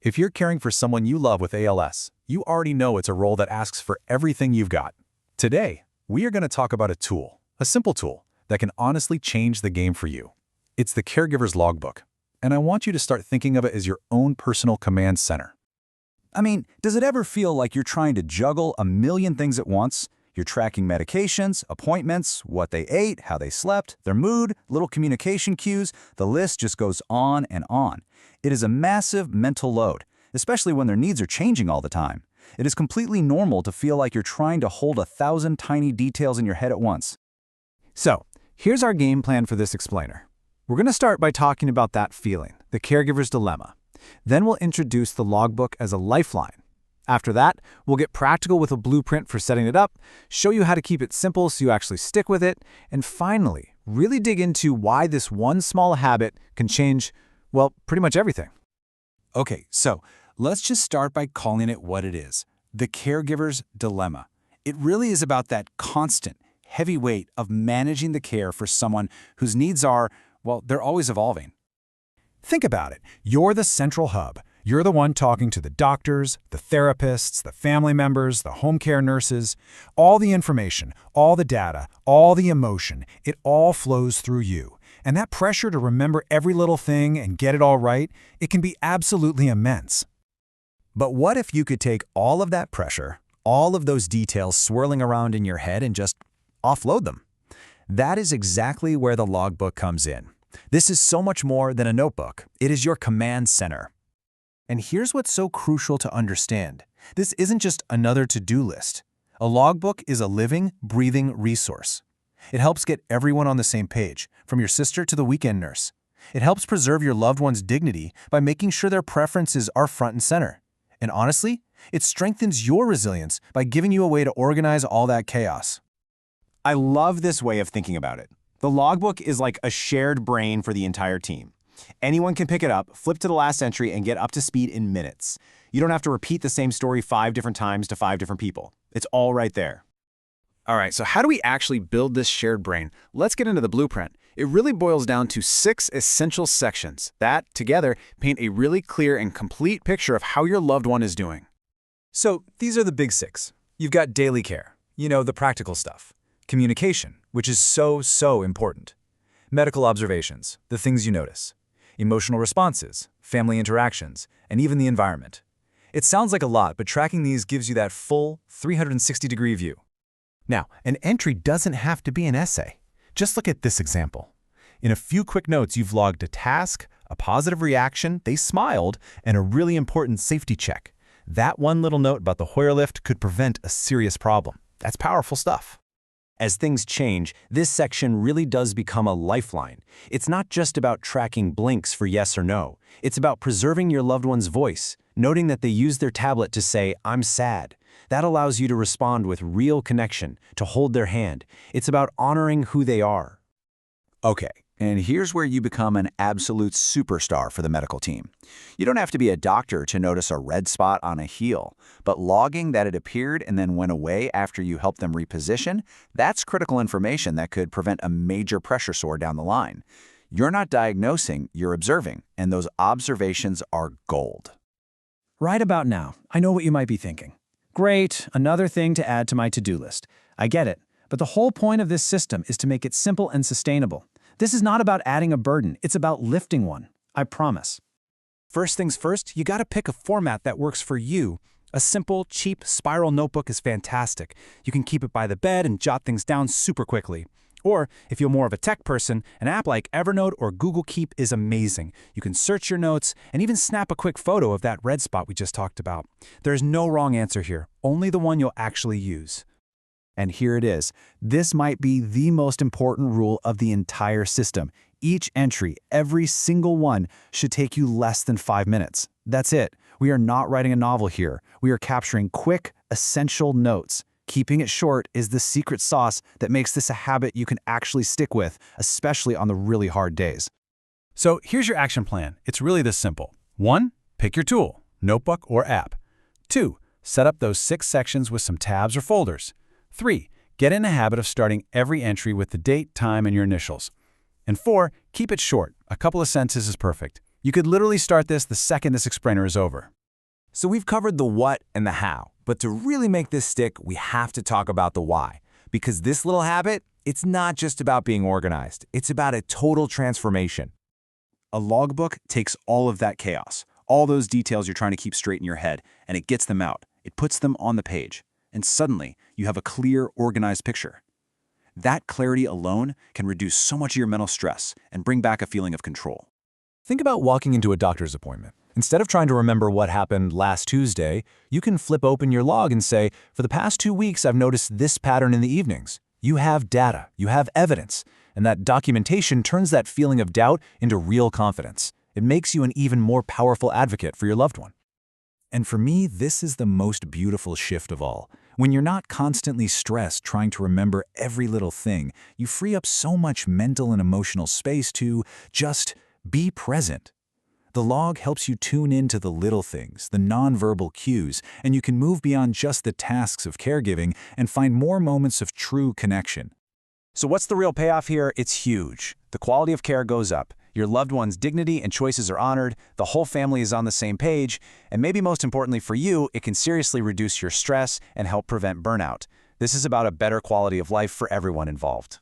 If you're caring for someone you love with ALS, you already know it's a role that asks for everything you've got. Today, we are going to talk about a tool, a simple tool, that can honestly change the game for you. It's the caregiver's logbook, and I want you to start thinking of it as your own personal command center. I mean, does it ever feel like you're trying to juggle a million things at once? You're tracking medications, appointments, what they ate, how they slept, their mood, little communication cues. The list just goes on and on. It is a massive mental load, especially when their needs are changing all the time. It is completely normal to feel like you're trying to hold 1,000 tiny details in your head at once. So, here's our game plan for this explainer. We're going to start by talking about that feeling, the caregiver's dilemma. Then we'll introduce the logbook as a lifeline. After that, we'll get practical with a blueprint for setting it up, show you how to keep it simple so you actually stick with it, and finally, really dig into why this one small habit can change, well, pretty much everything. Okay, so let's just start by calling it what it is, the caregiver's dilemma. It really is about that constant, heavy weight of managing the care for someone whose needs are, well, they're always evolving. Think about it. You're the central hub. You're the one talking to the doctors, the therapists, the family members, the home care nurses. All the information, all the data, all the emotion, it all flows through you. And that pressure to remember every little thing and get it all right, it can be absolutely immense. But what if you could take all of that pressure, all of those details swirling around in your head and just offload them? That is exactly where the logbook comes in. This is so much more than a notebook. It is your command center. And here's what's so crucial to understand. This isn't just another to-do list. A logbook is a living, breathing resource. It helps get everyone on the same page, from your sister to the weekend nurse. It helps preserve your loved one's dignity by making sure their preferences are front and center. And honestly, it strengthens your resilience by giving you a way to organize all that chaos. I love this way of thinking about it. The logbook is like a shared brain for the entire team. Anyone can pick it up, flip to the last entry, and get up to speed in minutes. You don't have to repeat the same story 5 different times to 5 different people. It's all right there. All right, so how do we actually build this shared brain? Let's get into the blueprint. It really boils down to 6 essential sections that, together, paint a really clear and complete picture of how your loved one is doing. So these are the big 6. You've got daily care, the practical stuff. Communication, which is so important. Medical observations, the things you notice. Emotional responses, family interactions, and even the environment. It sounds like a lot, but tracking these gives you that full 360-degree view. Now, an entry doesn't have to be an essay. Just look at this example. In a few quick notes, you've logged a task, a positive reaction, they smiled, and a really important safety check. That one little note about the Hoyer lift could prevent a serious problem. That's powerful stuff. As things change, this section really does become a lifeline. It's not just about tracking blinks for yes or no. It's about preserving your loved one's voice, noting that they use their tablet to say, "I'm sad." That allows you to respond with real connection, to hold their hand. It's about honoring who they are. Okay, and here's where you become an absolute superstar for the medical team. You don't have to be a doctor to notice a red spot on a heel, but logging that it appeared and then went away after you helped them reposition, that's critical information that could prevent a major pressure sore down the line. You're not diagnosing, you're observing, and those observations are gold. Right about now, I know what you might be thinking. Great, another thing to add to my to-do list. I get it, but the whole point of this system is to make it simple and sustainable. This is not about adding a burden, it's about lifting one. I promise. First things first, you gotta pick a format that works for you. A simple, cheap spiral notebook is fantastic. You can keep it by the bed and jot things down super quickly. Or, if you're more of a tech person, an app like Evernote or Google Keep is amazing. You can search your notes and even snap a quick photo of that red spot we just talked about. There's no wrong answer here, only the one you'll actually use. And here it is. This might be the most important rule of the entire system. Each entry, every single one, should take you less than 5 minutes. That's it. We are not writing a novel here. We are capturing quick, essential notes. Keeping it short is the secret sauce that makes this a habit you can actually stick with, especially on the really hard days. So here's your action plan. It's really this simple. 1, pick your tool, notebook or app. 2, set up those 6 sections with some tabs or folders. 3, get in a habit of starting every entry with the date, time, and your initials. And 4, keep it short. A couple of sentences is perfect. You could literally start this the second this explainer is over. So we've covered the what and the how, but to really make this stick, we have to talk about the why. Because this little habit, it's not just about being organized. It's about a total transformation. A logbook takes all of that chaos, all those details you're trying to keep straight in your head, and it gets them out. It puts them on the page. And suddenly, you have a clear, organized picture. That clarity alone can reduce so much of your mental stress and bring back a feeling of control. Think about walking into a doctor's appointment. Instead of trying to remember what happened last Tuesday, you can flip open your log and say, for the past 2 weeks, I've noticed this pattern in the evenings. You have data, you have evidence, and that documentation turns that feeling of doubt into real confidence. It makes you an even more powerful advocate for your loved one. And for me, this is the most beautiful shift of all. When you're not constantly stressed trying to remember every little thing, you free up so much mental and emotional space to just be present. The log helps you tune into the little things, the nonverbal cues, and you can move beyond just the tasks of caregiving and find more moments of true connection. So what's the real payoff here? It's huge. The quality of care goes up. Your loved one's dignity and choices are honored, the whole family is on the same page, and maybe most importantly for you, it can seriously reduce your stress and help prevent burnout. This is about a better quality of life for everyone involved.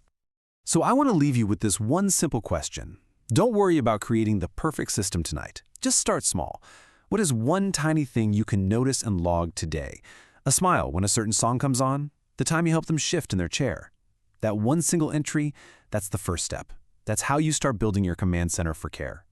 So I want to leave you with this one simple question. Don't worry about creating the perfect system tonight. Just start small. What is one tiny thing you can notice and log today? A smile when a certain song comes on? The time you help them shift in their chair? That one single entry, that's the first step. That's how you start building your command center for care.